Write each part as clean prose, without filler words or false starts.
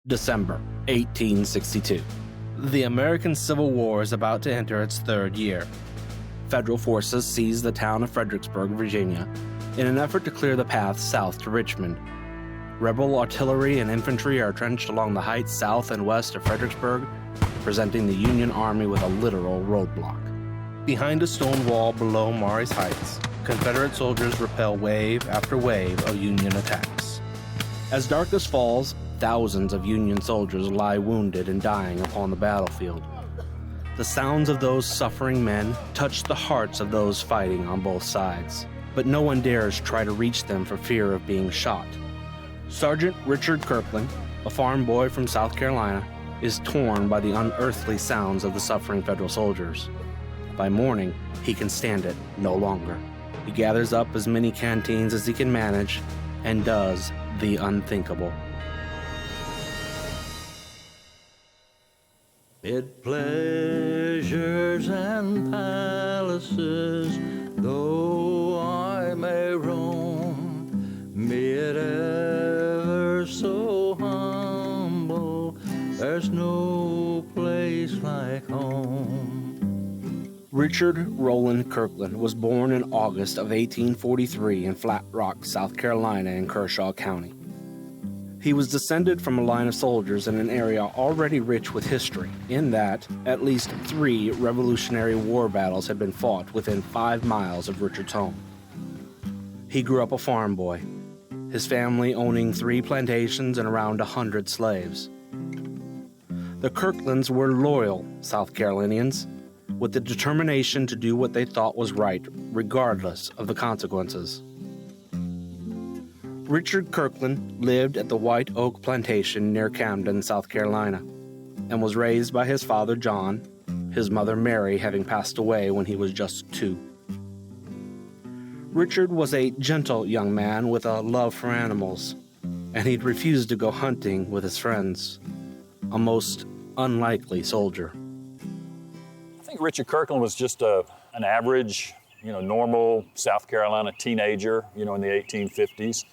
December 1862. The American Civil War is about to enter its third year. Federal forces seize the town of Fredericksburg, Virginia, in an effort to clear the path south to Richmond. Rebel artillery and infantry are trenched along the heights south and west of Fredericksburg, presenting the Union Army with a literal roadblock. Behind a stone wall below Marye's Heights, Confederate soldiers repel wave after wave of Union attacks. As darkness falls, thousands of Union soldiers lie wounded and dying upon the battlefield. The sounds of those suffering men touch the hearts of those fighting on both sides, but no one dares try to reach them for fear of being shot. Sergeant Richard Kirkland, a farm boy from South Carolina, is torn by the unearthly sounds of the suffering Federal soldiers. By morning, he can stand it no longer. He gathers up as many canteens as he can manage and does the unthinkable. Mid pleasures and palaces, though I may roam, be it ever so humble, there's no place like home. Richard Rowland Kirkland was born in August of 1843 in Flat Rock, South Carolina in Kershaw County. He was descended from a line of soldiers in an area already rich with history, in that at least 3 Revolutionary War battles had been fought within 5 miles of Richard's home. He grew up a farm boy, his family owning 3 plantations and around 100 slaves. The Kirklands were loyal South Carolinians, with the determination to do what they thought was right, regardless of the consequences. Richard Kirkland lived at the White Oak Plantation near Camden, South Carolina, and was raised by his father John, his mother Mary having passed away when he was just 2. Richard was a gentle young man with a love for animals, and he'd refused to go hunting with his friends. A most unlikely soldier. I think Richard Kirkland was just an average, normal South Carolina teenager, in the 1850s.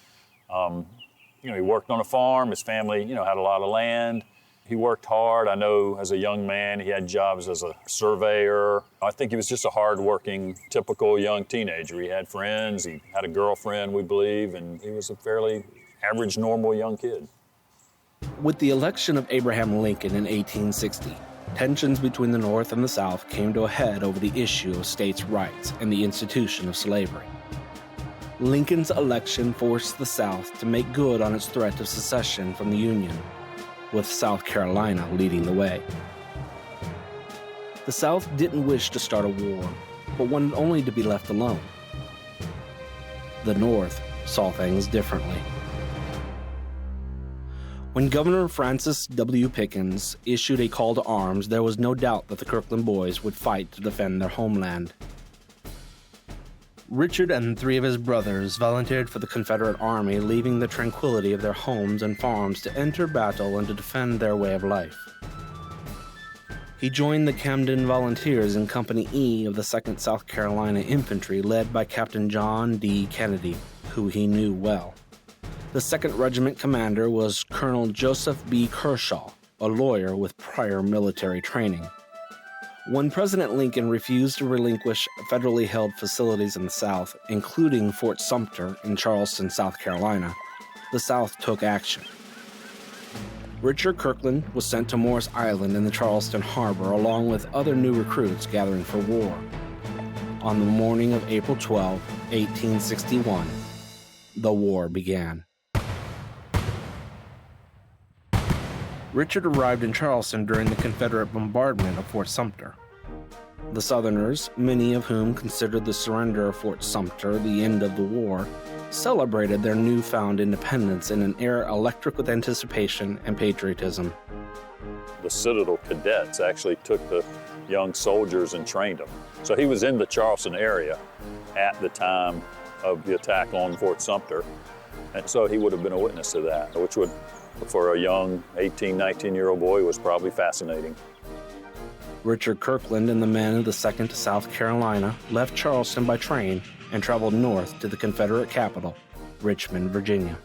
He worked on a farm. His family, had a lot of land. He worked hard. I know as a young man, he had jobs as a surveyor. I think he was just a hard-working, typical young teenager. He had friends. He had a girlfriend, we believe, and he was a fairly average, normal young kid. With the election of Abraham Lincoln in 1860, tensions between the North and the South came to a head over the issue of states' rights and the institution of slavery. Lincoln's election forced the South to make good on its threat of secession from the Union, with South Carolina leading the way. The South didn't wish to start a war, but wanted only to be left alone. The North saw things differently. When Governor Francis W. Pickens issued a call to arms, there was no doubt that the Kirkland boys would fight to defend their homeland. Richard and 3 of his brothers volunteered for the Confederate Army, leaving the tranquility of their homes and farms to enter battle and to defend their way of life. He joined the Camden Volunteers in Company E of the 2nd South Carolina Infantry, led by Captain John D. Kennedy, who he knew well. The 2nd Regiment commander was Colonel Joseph B. Kershaw, a lawyer with prior military training. When President Lincoln refused to relinquish federally held facilities in the South, including Fort Sumter in Charleston, South Carolina, the South took action. Richard Kirkland was sent to Morris Island in the Charleston harbor along with other new recruits gathering for war. On the morning of April 12, 1861, the war began. Richard arrived in Charleston during the Confederate bombardment of Fort Sumter. The Southerners, many of whom considered the surrender of Fort Sumter the end of the war, celebrated their newfound independence in an air electric with anticipation and patriotism. The Citadel cadets actually took the young soldiers and trained them. So he was in the Charleston area at the time of the attack on Fort Sumter, and so he would have been a witness to that, which would, for a young 18, 19-year-old boy, was probably fascinating. Richard Kirkland and the men of the 2nd South Carolina left Charleston by train and traveled north to the Confederate capital, Richmond, Virginia.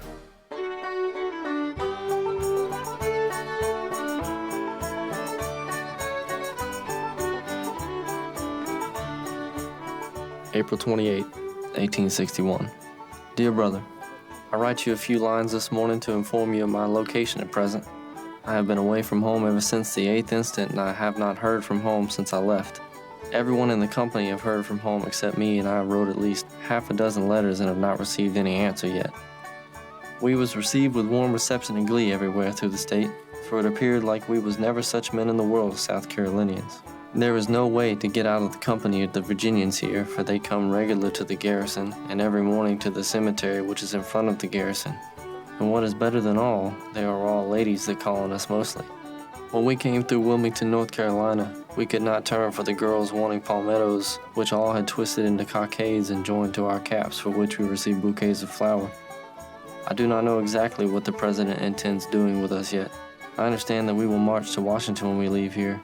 April 28, 1861. Dear brother, I write you a few lines this morning to inform you of my location at present. I have been away from home ever since the 8th instant, and I have not heard from home since I left. Everyone in the company have heard from home except me, and I wrote at least half a dozen letters and have not received any answer yet. We was received with warm reception and glee everywhere through the state, for it appeared like we was never such men in the world as South Carolinians. There is no way to get out of the company of the Virginians here, for they come regular to the garrison, and every morning to the cemetery which is in front of the garrison. And what is better than all, they are all ladies that call on us mostly. When we came through Wilmington, North Carolina, we could not turn for the girls wanting palmettos, which all had twisted into cockades and joined to our caps, for which we received bouquets of flower. I do not know exactly what the President intends doing with us yet. I understand that we will march to Washington when we leave here.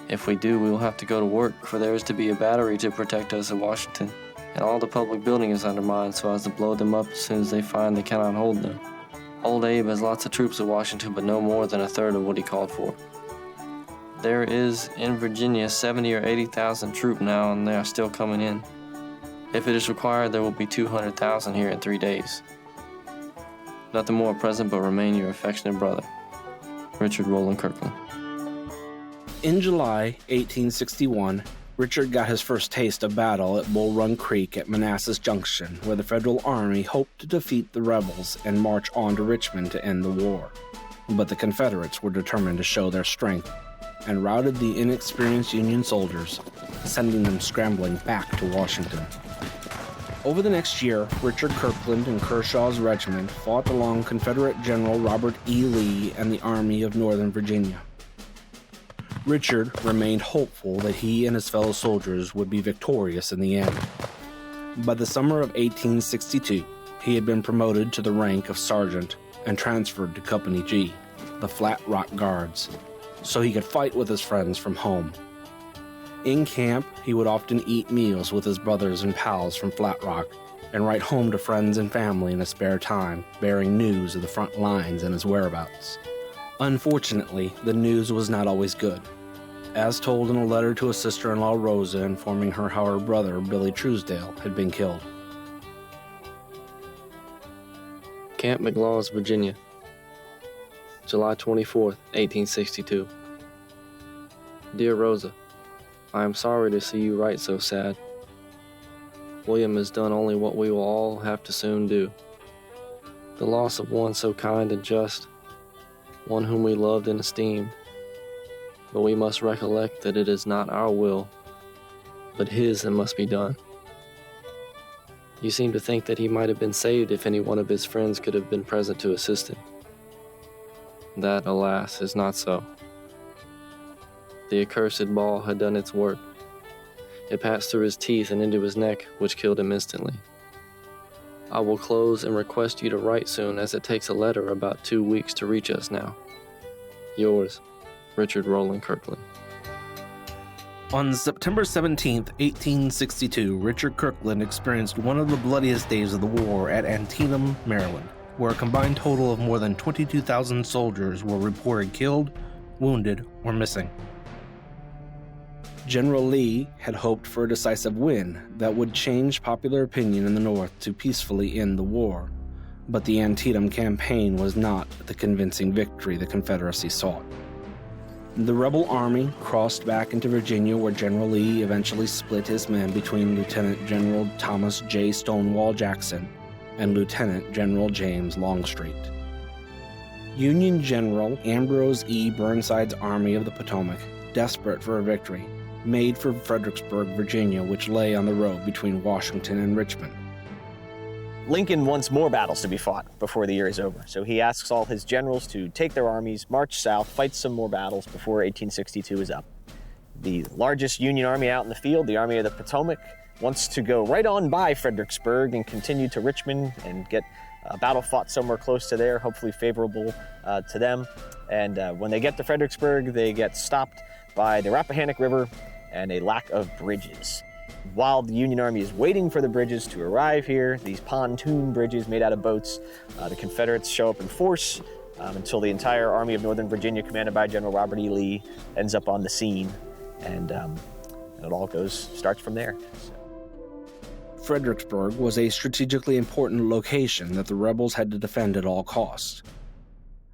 If we do, we will have to go to work, for there is to be a battery to protect us at Washington, and all the public building is undermined so as to blow them up as soon as they find they cannot hold them. Old Abe has lots of troops at Washington, but no more than a third of what he called for. There is in Virginia 70 or 80,000 troops now, and they are still coming in. If it is required, there will be 200,000 here in 3 days. Nothing more at present, but remain your affectionate brother, Richard Rowland Kirkland. In July 1861, Richard got his first taste of battle at Bull Run Creek at Manassas Junction, where the Federal Army hoped to defeat the rebels and march on to Richmond to end the war. But the Confederates were determined to show their strength and routed the inexperienced Union soldiers, sending them scrambling back to Washington. Over the next year, Richard Kirkland and Kershaw's regiment fought along Confederate General Robert E. Lee and the Army of Northern Virginia. Richard remained hopeful that he and his fellow soldiers would be victorious in the end. By the summer of 1862, he had been promoted to the rank of sergeant and transferred to Company G, the Flat Rock Guards, so he could fight with his friends from home. In camp, he would often eat meals with his brothers and pals from Flat Rock and write home to friends and family in his spare time, bearing news of the front lines and his whereabouts. Unfortunately, the news was not always good, as told in a letter to his sister-in-law Rosa informing her how her brother, Billy Truesdale, had been killed. Camp McLaws, Virginia, July 24, 1862. Dear Rosa, I am sorry to see you write so sad. William has done only what we will all have to soon do. The loss of one so kind and just, one whom we loved and esteemed. But we must recollect that it is not our will, but his that must be done. You seem to think that he might have been saved if any one of his friends could have been present to assist him. That, alas, is not so. The accursed ball had done its work. It passed through his teeth and into his neck, which killed him instantly. I will close and request you to write soon, as it takes a letter about 2 weeks to reach us now. Yours, Richard Rowland Kirkland. On September 17, 1862, Richard Kirkland experienced one of the bloodiest days of the war at Antietam, Maryland, where a combined total of more than 22,000 soldiers were reported killed, wounded, or missing. General Lee had hoped for a decisive win that would change popular opinion in the North to peacefully end the war, but the Antietam campaign was not the convincing victory the Confederacy sought. The rebel army crossed back into Virginia, where General Lee eventually split his men between Lieutenant General Thomas J. Stonewall Jackson and Lieutenant General James Longstreet. Union General Ambrose E. Burnside's Army of the Potomac, desperate for a victory, made for Fredericksburg, Virginia, which lay on the road between Washington and Richmond. Lincoln wants more battles to be fought before the year is over, so he asks all his generals to take their armies, march south, fight some more battles before 1862 is up. The largest Union army out in the field, the Army of the Potomac, wants to go right on by Fredericksburg and continue to Richmond and get a battle fought somewhere close to there, hopefully favorable to them. And when they get to Fredericksburg, they get stopped by the Rappahannock River and a lack of bridges. While the Union Army is waiting for the bridges to arrive here, these pontoon bridges made out of boats, the Confederates show up in force until the entire Army of Northern Virginia, commanded by General Robert E. Lee, ends up on the scene, and it all starts from there. So. Fredericksburg was a strategically important location that the rebels had to defend at all costs.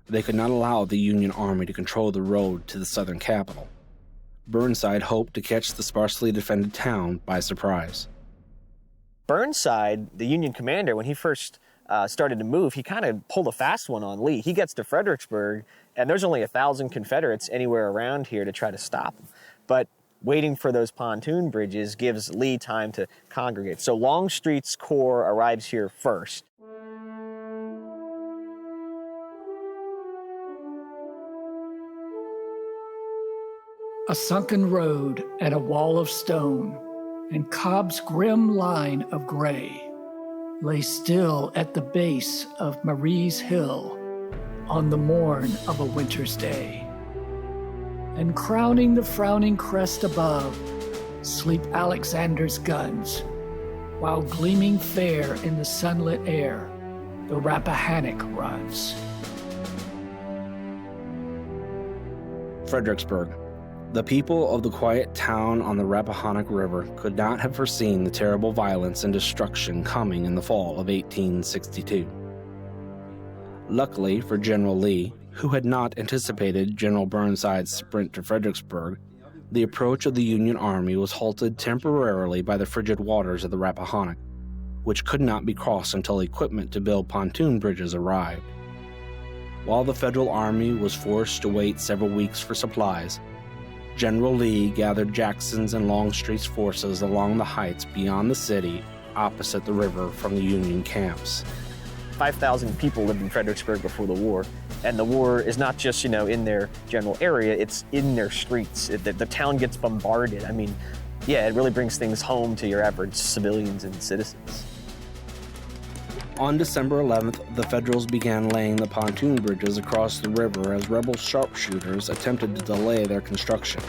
They could not allow the Union Army to control the road to the southern capital. Burnside hoped to catch the sparsely defended town by surprise. Burnside, the Union commander, when he first started to move, he kind of pulled a fast one on Lee. He gets to Fredericksburg, and there's only 1,000 Confederates anywhere around here to try to stop him. But waiting for those pontoon bridges gives Lee time to congregate. So Longstreet's corps arrives here first. A sunken road and a wall of stone, and Cobb's grim line of gray lay still at the base of Marie's Hill on the morn of a winter's day. And crowning the frowning crest above sleep Alexander's guns, while gleaming fair in the sunlit air the Rappahannock runs. Fredericksburg. The people of the quiet town on the Rappahannock River could not have foreseen the terrible violence and destruction coming in the fall of 1862. Luckily for General Lee, who had not anticipated General Burnside's sprint to Fredericksburg, the approach of the Union Army was halted temporarily by the frigid waters of the Rappahannock, which could not be crossed until equipment to build pontoon bridges arrived. While the Federal Army was forced to wait several weeks for supplies, General Lee gathered Jackson's and Longstreet's forces along the heights beyond the city, opposite the river from the Union camps. 5,000 people lived in Fredericksburg before the war, and the war is not just, in their general area, it's in their streets. The town gets bombarded. I mean, yeah, it really brings things home to your average civilians and citizens. On December 11th, the Federals began laying the pontoon bridges across the river as rebel sharpshooters attempted to delay their construction.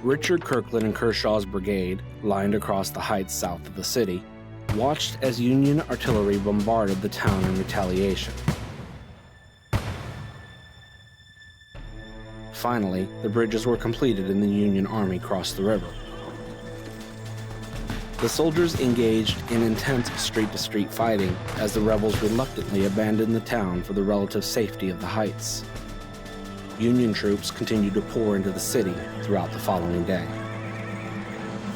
Richard Kirkland and Kershaw's brigade, lined across the heights south of the city, watched as Union artillery bombarded the town in retaliation. Finally, the bridges were completed and the Union Army crossed the river. The soldiers engaged in intense street-to-street fighting as the rebels reluctantly abandoned the town for the relative safety of the heights. Union troops continued to pour into the city throughout the following day.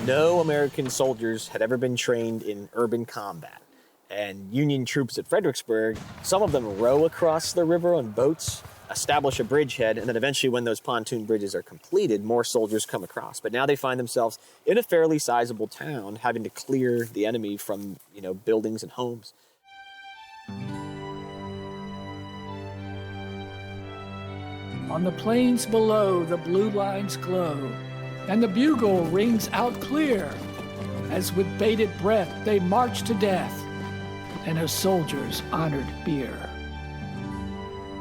No American soldiers had ever been trained in urban combat, and Union troops at Fredericksburg, some of them row across the river on boats, establish a bridgehead, and then eventually when those pontoon bridges are completed, more soldiers come across. But now they find themselves in a fairly sizable town, having to clear the enemy from, buildings and homes. On the plains below, the blue lines glow, and the bugle rings out clear, as with bated breath they march to death, and a soldier's honored bier.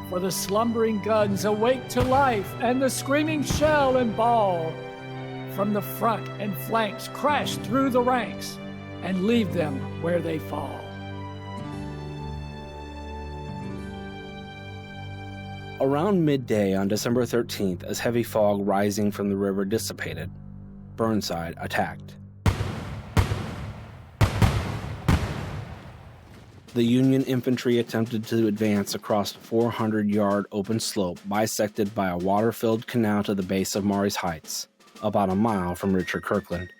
For the slumbering guns awake to life, and the screaming shell and ball from the front and flanks crash through the ranks and leave them where they fall. Around midday on December 13th, as heavy fog rising from the river dissipated, Burnside attacked. The Union infantry attempted to advance across a 400-yard open slope bisected by a water-filled canal to the base of Marye's Heights, about a mile from Richard Kirkland.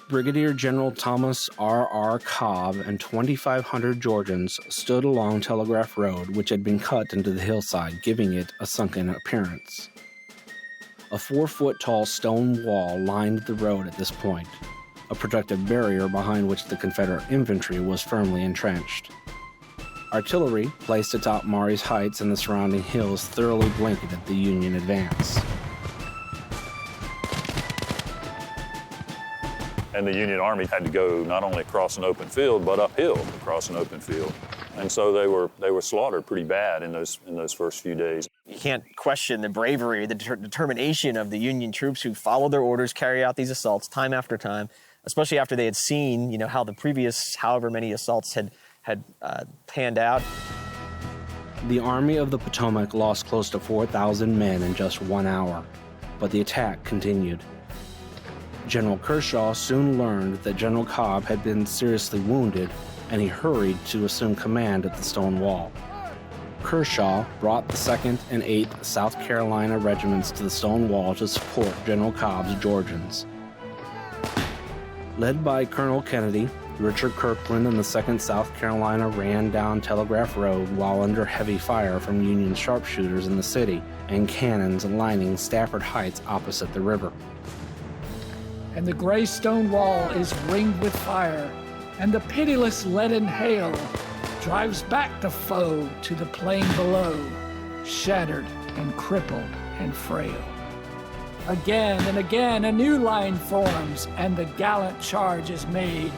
Brigadier General Thomas R.R. Cobb and 2,500 Georgians stood along Telegraph Road, which had been cut into the hillside, giving it a sunken appearance. A 4-foot-tall stone wall lined the road at this point, a protective barrier behind which the Confederate infantry was firmly entrenched. Artillery, placed atop Marye's Heights and the surrounding hills, thoroughly blanketed the Union advance. And the Union Army had to go not only across an open field, but uphill across an open field. And so they were slaughtered pretty bad in those first few days. You can't question the bravery, the determination of the Union troops who followed their orders, carry out these assaults time after time, especially after they had seen, how the previous however many assaults had panned out. The Army of the Potomac lost close to 4,000 men in just 1 hour, but the attack continued. General Kershaw soon learned that General Cobb had been seriously wounded, and he hurried to assume command at the stone wall. Kershaw brought the 2nd and 8th South Carolina regiments to the stone wall to support General Cobb's Georgians. Led by Colonel Kennedy, Richard Kirkland and the 2nd South Carolina ran down Telegraph Road while under heavy fire from Union sharpshooters in the city and cannons lining Stafford Heights opposite the river. And the gray stone wall is ringed with fire, and the pitiless leaden hail drives back the foe to the plain below, shattered and crippled and frail. Again and again a new line forms, and the gallant charge is made,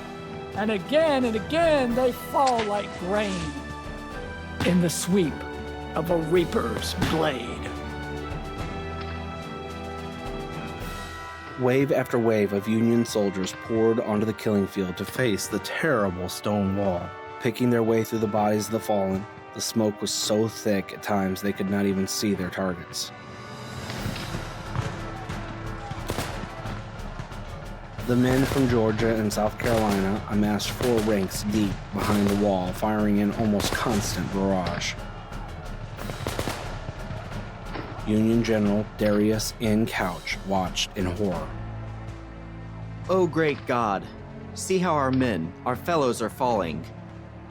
and again they fall like grain in the sweep of a reaper's blade. Wave after wave of Union soldiers poured onto the killing field to face the terrible stone wall, picking their way through the bodies of the fallen. The smoke was so thick at times they could not even see their targets. The men from Georgia and South Carolina amassed 4 ranks deep behind the wall, firing in almost constant barrage. Union General Darius N. Couch watched in horror. "Oh, great God, see how our men, our fellows, are falling.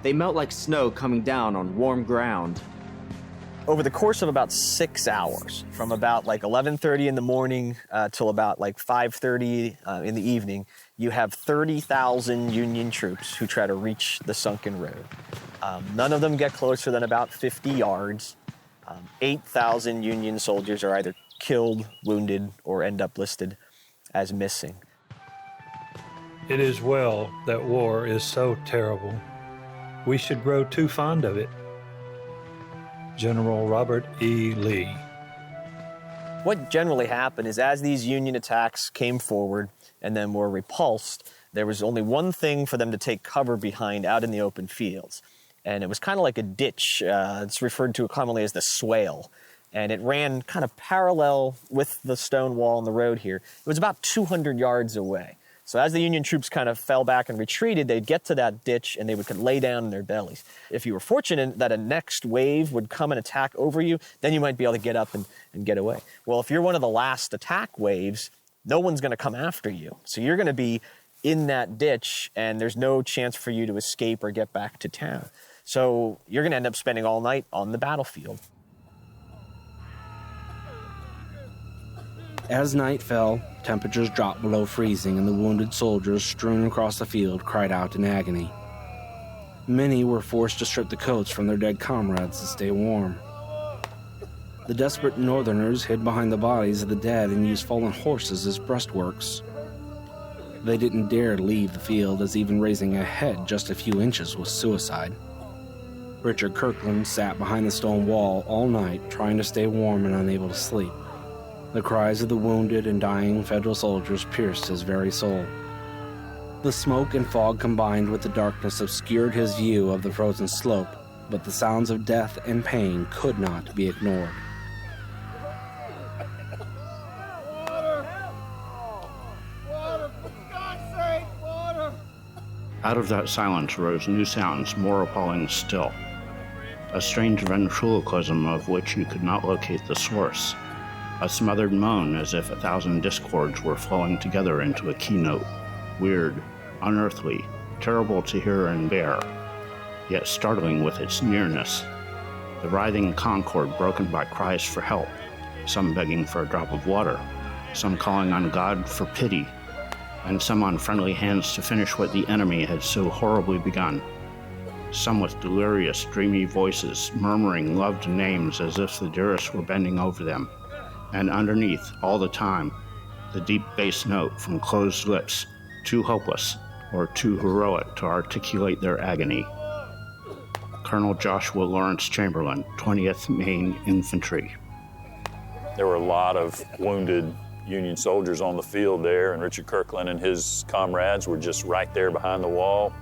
They melt like snow coming down on warm ground." Over the course of about 6 hours, from about like 11:30 in the morning till about like 5:30 in the evening, you have 30,000 Union troops who try to reach the sunken road. None of them get closer than about 50 yards. 8,000 Union soldiers are either killed, wounded, or end up listed as missing. It is well that war is so terrible. We should grow too fond of it. General Robert E. Lee. What generally happened is as these Union attacks came forward and then were repulsed, there was only one thing for them to take cover behind out in the open fields. And it was kind of like a ditch. It's referred to commonly as the swale. And it ran kind of parallel with the stone wall on the road here. It was about 200 yards away. So as the Union troops kind of fell back and retreated, they'd get to that ditch and they would lay down in their bellies. If you were fortunate that a next wave would come and attack over you, then you might be able to get up and get away. Well, if you're one of the last attack waves, no one's going to come after you. So you're going to be in that ditch and there's no chance for you to escape or get back to town. So you're going to end up spending all night on the battlefield. As night fell, temperatures dropped below freezing, and the wounded soldiers strewn across the field cried out in agony. Many were forced to strip the coats from their dead comrades to stay warm. The desperate Northerners hid behind the bodies of the dead and used fallen horses as breastworks. They didn't dare leave the field, as even raising a head just a few inches was suicide. Richard Kirkland sat behind the stone wall all night, trying to stay warm and unable to sleep. The cries of the wounded and dying Federal soldiers pierced his very soul. The smoke and fog combined with the darkness obscured his view of the frozen slope, but the sounds of death and pain could not be ignored. Out of that silence rose new sounds more appalling still, a strange ventriloquism of which you could not locate the source, a smothered moan as if 1,000 discords were flowing together into a keynote, weird, unearthly, terrible to hear and bear, yet startling with its nearness. The writhing concord broken by cries for help, some begging for a drop of water, some calling on God for pity, and some on friendly hands to finish what the enemy had so horribly begun. Some with delirious, dreamy voices, murmuring loved names as if the dearest were bending over them. And underneath, all the time, the deep bass note from closed lips, too hopeless or too heroic to articulate their agony. Colonel Joshua Lawrence Chamberlain, 20th Maine Infantry. There were a lot of wounded Union soldiers on the field there, and Richard Kirkland and his comrades were just right there behind the wall,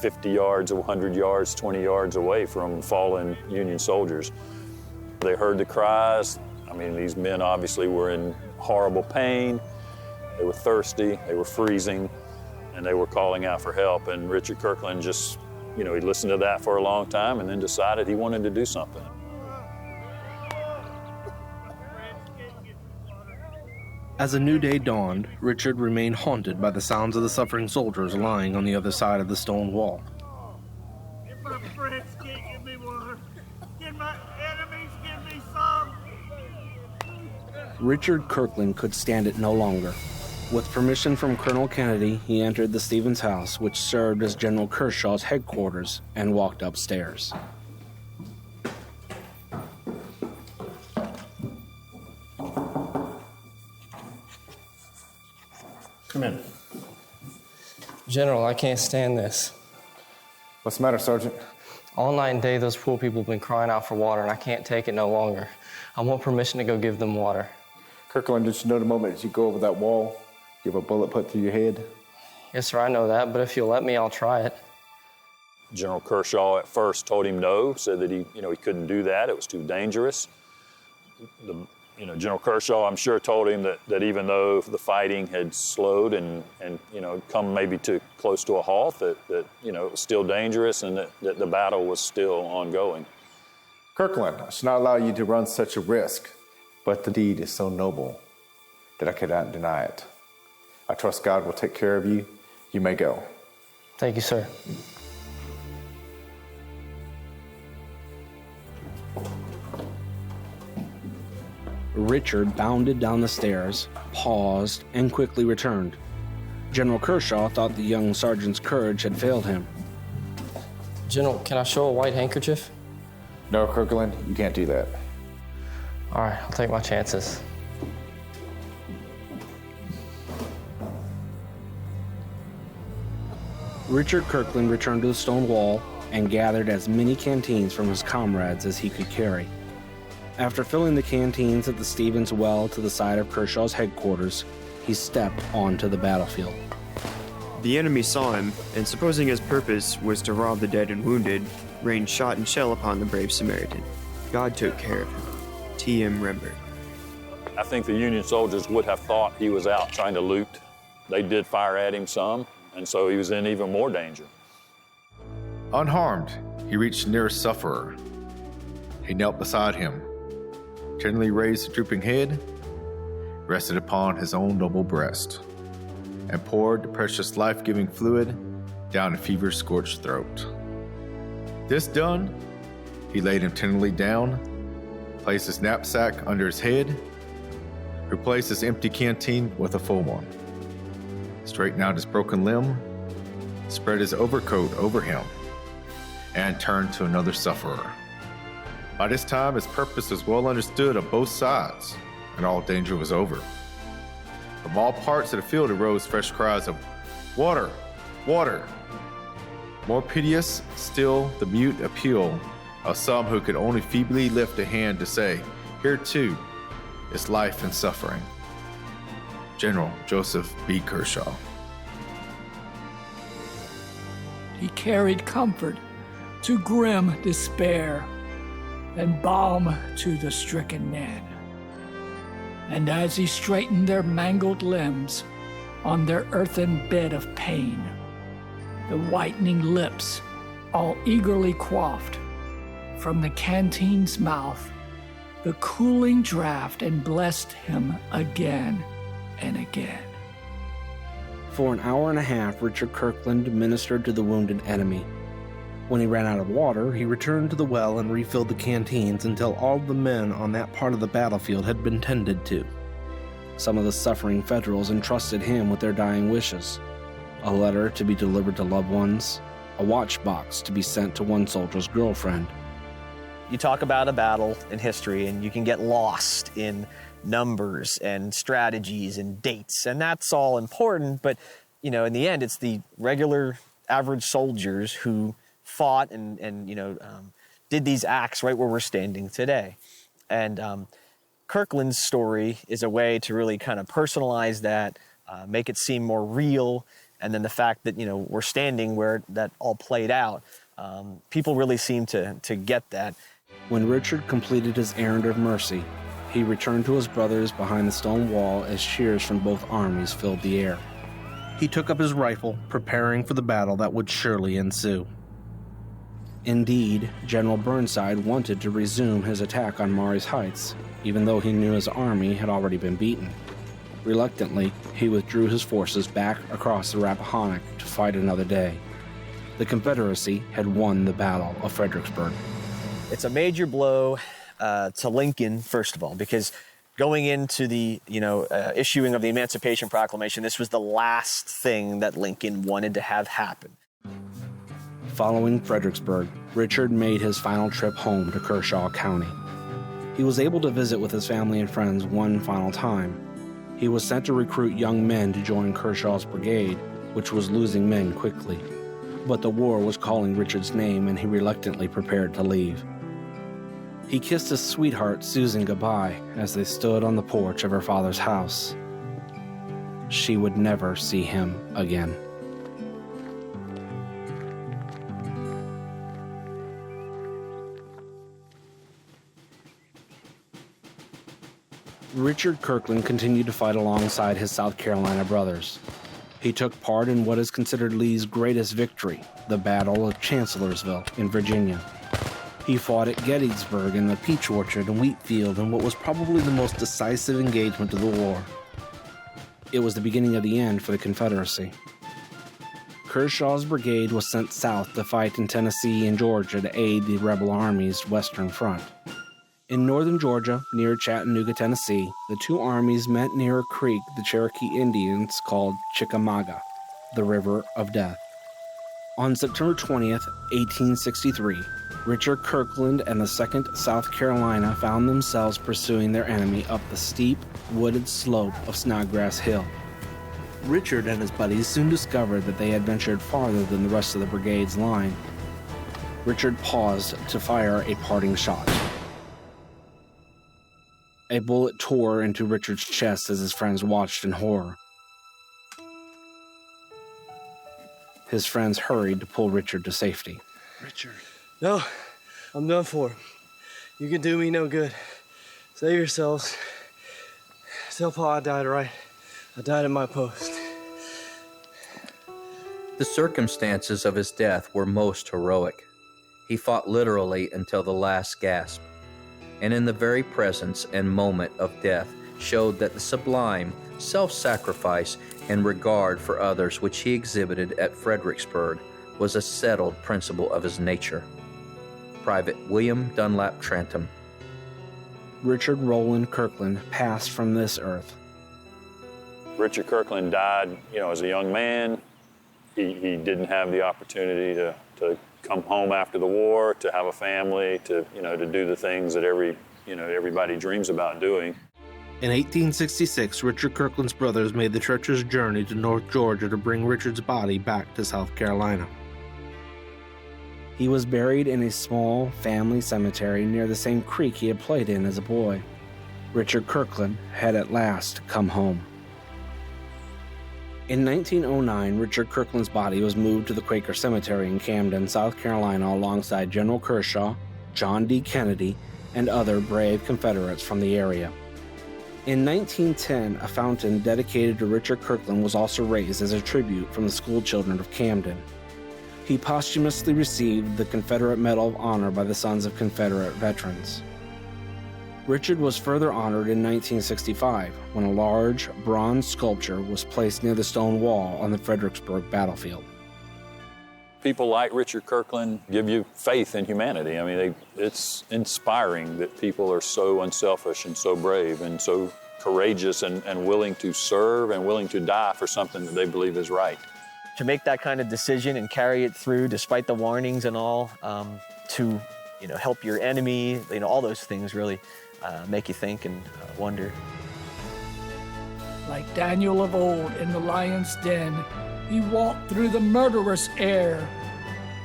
50 yards, 100 yards, 20 yards away from fallen Union soldiers. They heard the cries. I mean, these men obviously were in horrible pain, They were thirsty, they were freezing, and they were calling out for help. And Richard Kirkland just, he listened to that for a long time and then decided he wanted to do something. As a new day dawned, Richard remained haunted by the sounds of the suffering soldiers lying on the other side of the stone wall. If my friends can't give me water, can my enemies give me some? Richard Kirkland could stand it no longer. With permission from Colonel Kennedy, he entered the Stevens house, which served as General Kershaw's headquarters, and walked upstairs. Come in. General, I can't stand this. What's the matter, Sergeant? All night and day, those poor people have been crying out for water, and I can't take it no longer. I want permission to go give them water. Kirkland, did you know the moment that you go over that wall, you have a bullet put through your head? Yes, sir, I know that, but if you'll let me, I'll try it. General Kershaw at first told him no, said that he couldn't do that. It was too dangerous. General Kershaw, I'm sure, told him that even though the fighting had slowed and come maybe to close to a halt, that it was still dangerous and that the battle was still ongoing. Kirkland, I should not allow you to run such a risk, but the deed is so noble that I cannot deny it. I trust God will take care of you. You may go. Thank you, sir. Richard bounded down the stairs, paused, and quickly returned. General Kershaw thought the young sergeant's courage had failed him. General, can I show a white handkerchief? No, Kirkland, you can't do that. All right, I'll take my chances. Richard Kirkland returned to the stone wall and gathered as many canteens from his comrades as he could carry. After filling the canteens at the Stevens well to the side of Kershaw's headquarters, he stepped onto the battlefield. The enemy saw him, and supposing his purpose was to rob the dead and wounded, rained shot and shell upon the brave Samaritan. God took care of him. T.M. Rembert. I think the Union soldiers would have thought he was out trying to loot. They did fire at him some, and so he was in even more danger. Unharmed, he reached the nearest sufferer. He knelt beside him, gently raised the drooping head, rested upon his own noble breast, and poured the precious life-giving fluid down the fever-scorched throat. This done, he laid him tenderly down, placed his knapsack under his head, replaced his empty canteen with a full one, straightened out his broken limb, spread his overcoat over him, and turned to another sufferer. By this time, his purpose was well understood on both sides, and all danger was over. From all parts of the field arose fresh cries of, "Water! Water!" More piteous still the mute appeal of some who could only feebly lift a hand to say, "Here too is life and suffering." General Joseph B. Kershaw. He carried comfort to grim despair and balm to the stricken men. And as he straightened their mangled limbs on their earthen bed of pain, the whitening lips all eagerly quaffed from the canteen's mouth the cooling draught and blessed him again and again. For an hour and a half, Richard Kirkland ministered to the wounded enemy. When he ran out of water, he returned to the well and refilled the canteens until all the men on that part of the battlefield had been tended to. Some of the suffering Federals entrusted him with their dying wishes: a letter to be delivered to loved ones, a watch box to be sent to one soldier's girlfriend. You talk about a battle in history and you can get lost in numbers and strategies and dates, and that's all important, but in the end it's the regular average soldiers who fought and did these acts right where we're standing today. And Kirkland's story is a way to really kind of personalize that, make it seem more real, and then the fact that we're standing where that all played out, people really seem to get that. When Richard completed his errand of mercy, he returned to his brothers behind the stone wall as cheers from both armies filled the air. He took up his rifle, preparing for the battle that would surely ensue. Indeed, General Burnside wanted to resume his attack on Marye's Heights, even though he knew his army had already been beaten. Reluctantly, he withdrew his forces back across the Rappahannock to fight another day. The Confederacy had won the Battle of Fredericksburg. It's a major blow to Lincoln, first of all, because going into the issuing of the Emancipation Proclamation, this was the last thing that Lincoln wanted to have happen. Following Fredericksburg, Richard made his final trip home to Kershaw County. He was able to visit with his family and friends one final time. He was sent to recruit young men to join Kershaw's brigade, which was losing men quickly. But the war was calling Richard's name, and he reluctantly prepared to leave. He kissed his sweetheart, Susan, goodbye as they stood on the porch of her father's house. She would never see him again. Richard Kirkland continued to fight alongside his South Carolina brothers. He took part in what is considered Lee's greatest victory, the Battle of Chancellorsville in Virginia. He fought at Gettysburg and the Peach Orchard and Wheat Field in what was probably the most decisive engagement of the war. It was the beginning of the end for the Confederacy. Kershaw's brigade was sent south to fight in Tennessee and Georgia to aid the rebel army's western front. In northern Georgia, near Chattanooga, Tennessee, the two armies met near a creek the Cherokee Indians called Chickamauga, the River of Death. On September 20th, 1863, Richard Kirkland and the 2nd South Carolina found themselves pursuing their enemy up the steep, wooded slope of Snodgrass Hill. Richard and his buddies soon discovered that they had ventured farther than the rest of the brigade's line. Richard paused to fire a parting shot. A bullet tore into Richard's chest as his friends watched in horror. His friends hurried to pull Richard to safety. Richard. No, I'm done for. You can do me no good. Save yourselves. Tell Pa I died right. I died at my post. The circumstances of his death were most heroic. He fought literally until the last gasp, and in the very presence and moment of death showed that the sublime self-sacrifice and regard for others which he exhibited at Fredericksburg was a settled principle of his nature. Private William Dunlap Trantham. Richard Rowland Kirkland passed from this earth. Richard Kirkland died, as a young man. He didn't have the opportunity to come home after the war, to have a family, to do the things that everybody dreams about doing. In 1866, Richard Kirkland's brothers made the treacherous journey to North Georgia to bring Richard's body back to South Carolina. He was buried in a small family cemetery near the same creek he had played in as a boy. Richard Kirkland had at last come home. In 1909, Richard Kirkland's body was moved to the Quaker Cemetery in Camden, South Carolina, alongside General Kershaw, John D. Kennedy, and other brave Confederates from the area. In 1910, a fountain dedicated to Richard Kirkland was also raised as a tribute from the school children of Camden. He posthumously received the Confederate Medal of Honor by the Sons of Confederate Veterans. Richard was further honored in 1965 when a large bronze sculpture was placed near the stone wall on the Fredericksburg battlefield. People like Richard Kirkland give you faith in humanity. It's inspiring that people are so unselfish and so brave and so courageous and willing to serve and willing to die for something that they believe is right. To make that kind of decision and carry it through despite the warnings and all, to help your enemy, all those things really make you think and wonder. Like Daniel of old in the lion's den, he walked through the murderous air,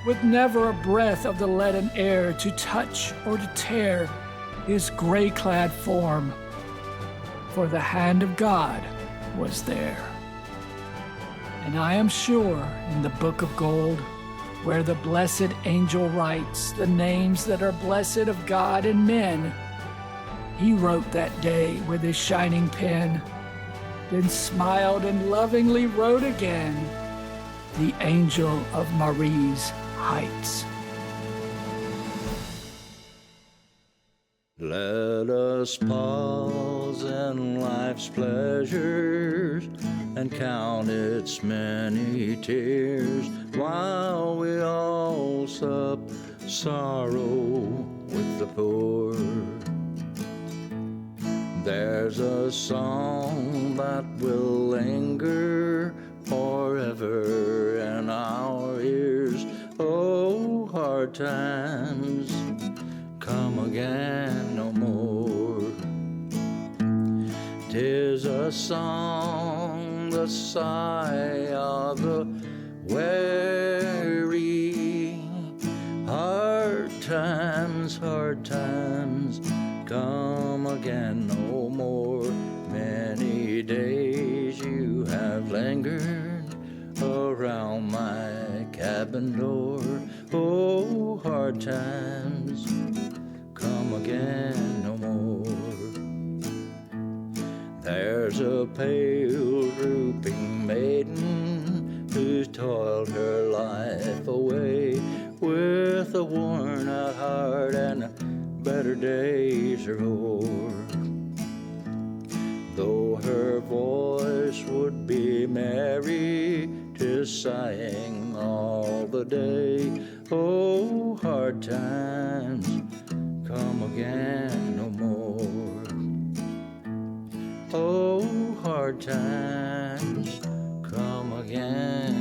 with never a breath of the leaden air to touch or to tear his gray-clad form, for the hand of God was there. And I am sure in the book of gold, where the blessed angel writes the names that are blessed of God and men, He wrote that day with his shining pen, then smiled and lovingly wrote again, the Angel of Marie's Heights. Let us pause in life's pleasures and count its many tears, while we all sup sorrow with the poor. There's a song that will linger forever in our ears. Oh, hard times come again no more. 'Tis a song, the sigh of the weary. Hard times come again no more. Many days you have lingered around my cabin door. Oh, hard times come again no more. There's a pale drooping maiden who's toiled her life away with a worn out heart and better days are o'er. Though her voice would be merry, 'tis sighing all the day. Oh, hard times come again no more. Oh, hard times come again